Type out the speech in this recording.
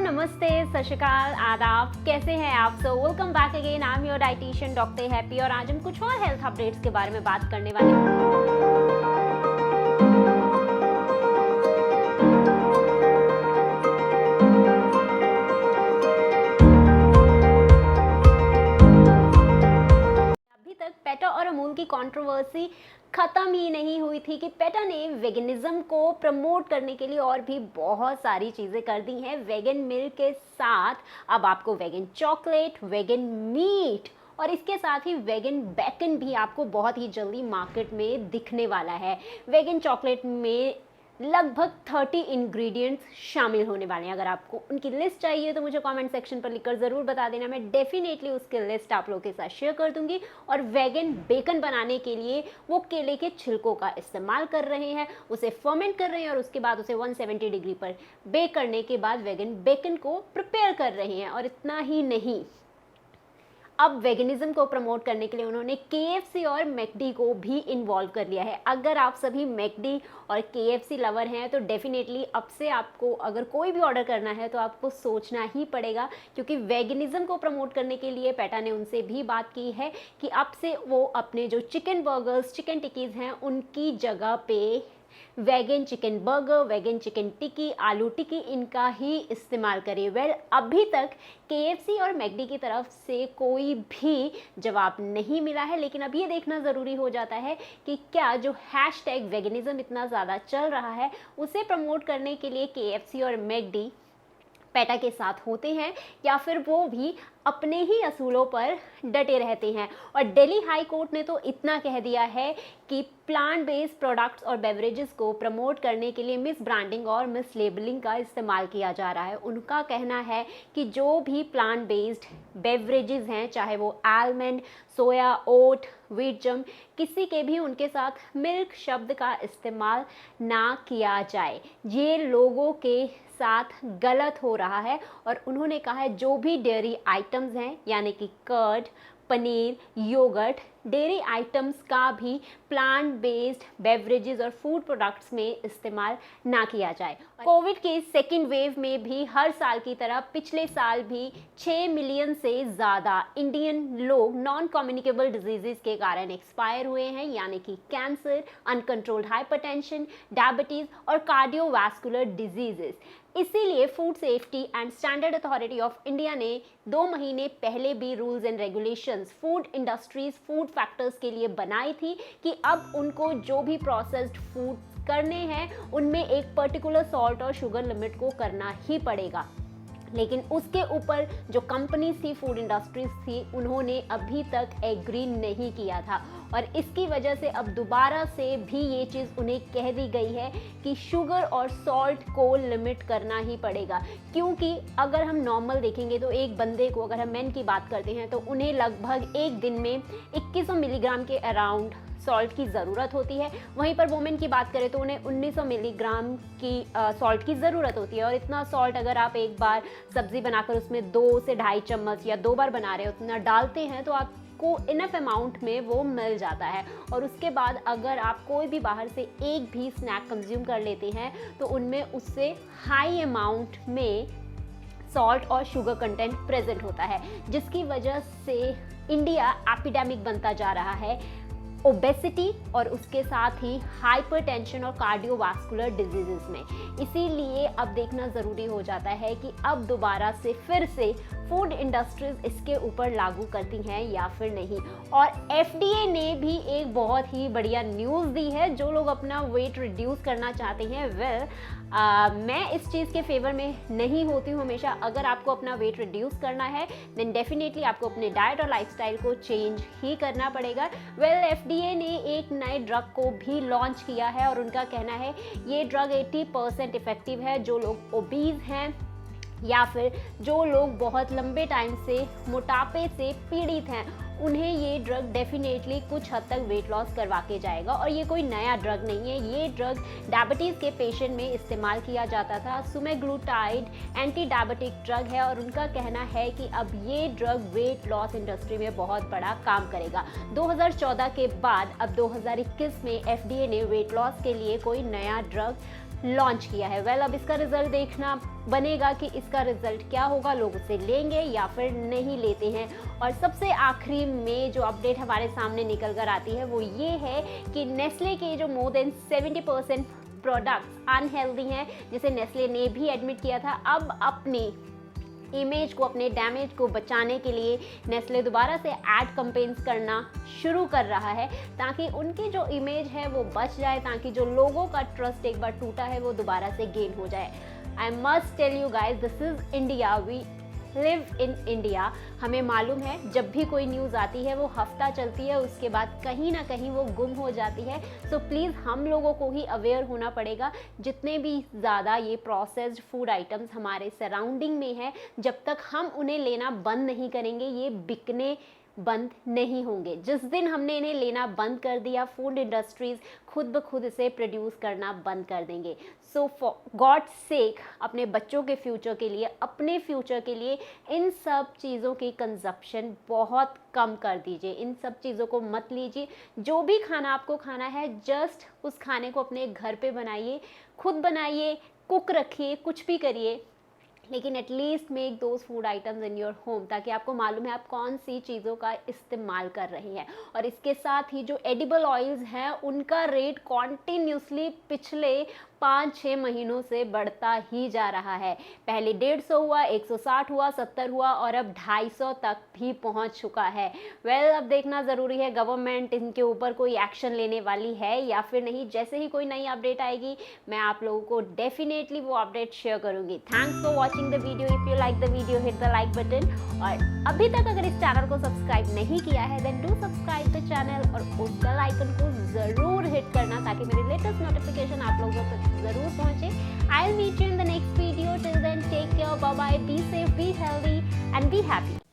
नमस्ते, सत श्री अकाल, आदाब। कैसे हैं आप सब? Welcome back again. I am your dietitian doctor happy और आज हम कुछ और हेल्थ अपडेट्स के बारे में बात करने वाले हैं। अभी तक पेटा और अमूल की कंट्रोवर्सी खत्म ही नहीं हुई थी कि पेटा ने वेगनिज्म को प्रमोट करने के लिए और भी बहुत सारी चीज़ें कर दी हैं। वेगन मिल्क के साथ अब आपको वेगन चॉकलेट, वेगन मीट और इसके साथ ही वेगन बेकन भी आपको बहुत ही जल्दी मार्केट में दिखने वाला है। वेगन चॉकलेट में लगभग 30 इंग्रेडिएंट्स शामिल होने वाले हैं। अगर आपको उनकी लिस्ट चाहिए तो मुझे कमेंट सेक्शन पर लिखकर ज़रूर बता देना, मैं डेफिनेटली उसकी लिस्ट आप लोगों के साथ शेयर कर दूंगी। और वेगन बेकन बनाने के लिए वो केले के छिलकों का इस्तेमाल कर रहे हैं, उसे फर्मेंट कर रहे हैं और उसके बाद उसे 170 डिग्री पर बेक करने के बाद वेगन बेकन को प्रिपेयर कर रहे हैं। और इतना ही नहीं, अब वेगनिज्म को प्रमोट करने के लिए उन्होंने KFC और मैकडी को भी इन्वॉल्व कर लिया है। अगर आप सभी मैकडी और KFC लवर हैं तो डेफिनेटली अब से आपको अगर कोई भी ऑर्डर करना है तो आपको सोचना ही पड़ेगा, क्योंकि वेगनिज्म को प्रमोट करने के लिए पेटा ने उनसे भी बात की है कि अब से वो अपने जो चिकन बर्गर्स, चिकन टिक्कीज़ हैं उनकी जगह पे vegan chicken burger, vegan chicken tikki, aloo tikki इनका ही इस्तेमाल करें। अभी तक KFC और मैकडी की तरफ से कोई भी जवाब नहीं मिला है, लेकिन अब ये देखना ज़रूरी हो जाता है कि क्या जो हैशटैग वेगनिज्म इतना ज़्यादा चल रहा है उसे प्रमोट करने के लिए KFC और मैकडी पेटा के साथ होते हैं या फिर वो भी अपने ही असूलों पर डटे रहते हैं। और दिल्ली हाई कोर्ट ने तो इतना कह दिया है कि प्लांट बेस्ड प्रोडक्ट्स और बेवरेजेस को प्रमोट करने के लिए मिस ब्रांडिंग और मिस लेबलिंग का इस्तेमाल किया जा रहा है। उनका कहना है कि जो भी प्लांट बेस्ड बेवरेजेस हैं, चाहे वो आलमंड, सोया, ओट, व्हीट जम, किसी के भी उनके साथ मिल्क शब्द का इस्तेमाल ना किया जाए। ये लोगों के साथ गलत हो रहा है। और उन्होंने कहा है जो भी डेयरी आइटम्स हैं यानी कि curd, paneer, yogurt, dairy items का भी प्लांट बेस्ड बेवरेजेस और फूड प्रोडक्ट्स में इस्तेमाल ना किया जाए। कोविड के सेकेंड वेव में भी हर साल की तरह पिछले साल भी 6 मिलियन से ज़्यादा इंडियन लोग नॉन कम्युनिकेबल डिजीज़ के कारण एक्सपायर हुए हैं, यानी कि कैंसर, अनकंट्रोल्ड हाइपरटेंशन, डायबिटीज़ और कार्डियोवैस्कुलर डिजीजेस। इसीलिए food safety and standard authority of India ने 2 महीने पहले भी rules and regulations food industries, food factors के लिए बनाई थी कि अब उनको जो भी प्रोसेस्ड फूड करने हैं उनमें एक पर्टिकुलर सॉल्ट और शुगर लिमिट को करना ही पड़ेगा। लेकिन उसके ऊपर जो कंपनीज थी, फूड इंडस्ट्रीज थी, उन्होंने अभी तक एग्री नहीं किया था। और इसकी वजह से अब दोबारा से भी ये चीज़ उन्हें कह दी गई है कि शुगर और सॉल्ट को लिमिट करना ही पड़ेगा। क्योंकि अगर हम नॉर्मल देखेंगे तो एक बंदे को, अगर हम मेन की बात करते हैं तो उन्हें लगभग एक दिन में 2100 मिलीग्राम के अराउंड सॉल्ट की ज़रूरत होती है। वहीं पर वुमेन की बात करें तो उन्हें 1900 मिलीग्राम की सॉल्ट की ज़रूरत होती है। और इतना सॉल्ट अगर आप एक बार सब्ज़ी बनाकर उसमें 2 से 2.5 चम्मच या 2 बार बना रहे हो उतना डालते हैं तो आपको इनफ अमाउंट में वो मिल जाता है। और उसके बाद अगर आप कोई भी बाहर से एक भी स्नैक कंज्यूम कर लेते हैं तो उनमें उससे हाई अमाउंट में सॉल्ट और शुगर कंटेंट प्रेजेंट होता है, जिसकी वजह से इंडिया एपिडेमिक बनता जा रहा है ओबेसिटी और उसके साथ ही हाइपरटेंशन और कार्डियोवास्कुलर डिजीजेस में। इसीलिए अब देखना ज़रूरी हो जाता है कि अब दोबारा से फिर से फूड इंडस्ट्रीज इसके ऊपर लागू करती हैं या फिर नहीं। और FDA ने भी एक बहुत ही बढ़िया न्यूज़ दी है। जो लोग अपना वेट रिड्यूस करना चाहते हैं, मैं इस चीज़ के फेवर में नहीं होती हूँ हमेशा। अगर आपको अपना वेट रिड्यूस करना है देन डेफिनेटली आपको अपने डाइट और लाइफस्टाइल को चेंज ही करना पड़ेगा। FDA ने एक नए ड्रग को भी लॉन्च किया है और उनका कहना है ये ड्रग 80% इफेक्टिव है। जो लोग ओबीज हैं या फिर जो लोग बहुत लंबे टाइम से मोटापे से पीड़ित हैं, उन्हें ये ड्रग डेफिनेटली कुछ हद तक वेट लॉस करवा के जाएगा। और ये कोई नया ड्रग नहीं है, ये ड्रग डायबिटीज़ के पेशेंट में इस्तेमाल किया जाता था। सुमेग्लूटाइड एंटी डायबिटिक ड्रग है और उनका कहना है कि अब ये ड्रग वेट लॉस इंडस्ट्री में बहुत बड़ा काम करेगा। 2014 के बाद अब 2021 में FDA ने वेट लॉस के लिए कोई नया ड्रग लॉन्च किया है। वेल अब इसका रिजल्ट देखना बनेगा कि इसका रिजल्ट क्या होगा, लोग उसे लेंगे या फिर नहीं लेते हैं। और सबसे आखिरी में जो अपडेट हमारे सामने निकल कर आती है वो ये है कि नेस्ले के जो मोर देन 70% प्रोडक्ट्स अनहेल्दी हैं, जिसे नेस्ले ने भी एडमिट किया था। अब अपनी इमेज को, अपने डैमेज को बचाने के लिए नेस्ले दोबारा से एड कैंपेन्स करना शुरू कर रहा है ताकि उनकी जो इमेज है वो बच जाए, ताकि जो लोगों का ट्रस्ट एक बार टूटा है वो दोबारा से गेन हो जाए। I must tell you guys, this is India, we live in India. हमें मालूम है जब भी कोई न्यूज़ आती है वो हफ्ता चलती है, उसके बाद कहीं ना कहीं वो गुम हो जाती है। सो प्लीज़ हम लोगों को ही अवेयर होना पड़ेगा। जितने भी ज़्यादा ये प्रोसेस्ड फूड आइटम्स हमारे सराउंडिंग में है, जब तक हम उन्हें लेना बंद नहीं करेंगे ये बिकने बंद नहीं होंगे। जिस दिन हमने इन्हें लेना बंद कर दिया, फूड इंडस्ट्रीज खुद ब खुद इसे प्रोड्यूस करना बंद कर देंगे। सो फॉर गॉड सेक, अपने बच्चों के फ्यूचर के लिए, अपने फ्यूचर के लिए इन सब चीज़ों की कंजप्शन बहुत कम कर दीजिए। इन सब चीज़ों को मत लीजिए। जो भी खाना आपको खाना है, जस्ट उस खाने को अपने घर पे बनाइए, खुद बनाइए, कुक रखिए, कुछ भी करिए, लेकिन at least make those food items in your home, ताकि आपको मालूम है आप कौन सी चीज़ों का इस्तेमाल कर रहे हैं। और इसके साथ ही जो एडिबल ऑयल्स हैं उनका रेट कॉन्टिन्यूसली पिछले 5-6 महीनों से बढ़ता ही जा रहा है। पहले 150 हुआ, 160 हुआ, 70 हुआ और अब 250 तक भी पहुंच चुका है। वेल अब देखना ज़रूरी है गवर्नमेंट इनके ऊपर कोई एक्शन लेने वाली है या फिर नहीं। जैसे ही कोई नई अपडेट आएगी मैं आप लोगों को डेफिनेटली वो अपडेट शेयर करूंगी। Thanks for watching the video. If you like the video hit the like button, और अभी तक अगर इस चैनल को सब्सक्राइब नहीं किया है then do subscribe the channel और उस बेल आइकन को ज़रूर हिट करना ताकि मेरे लेटेस्ट नोटिफिकेशन आप लोगों तक ज़रूर पहुंचे। I'll meet you in the next video. Till then, take care. Bye bye. Be safe, be healthy, and be happy.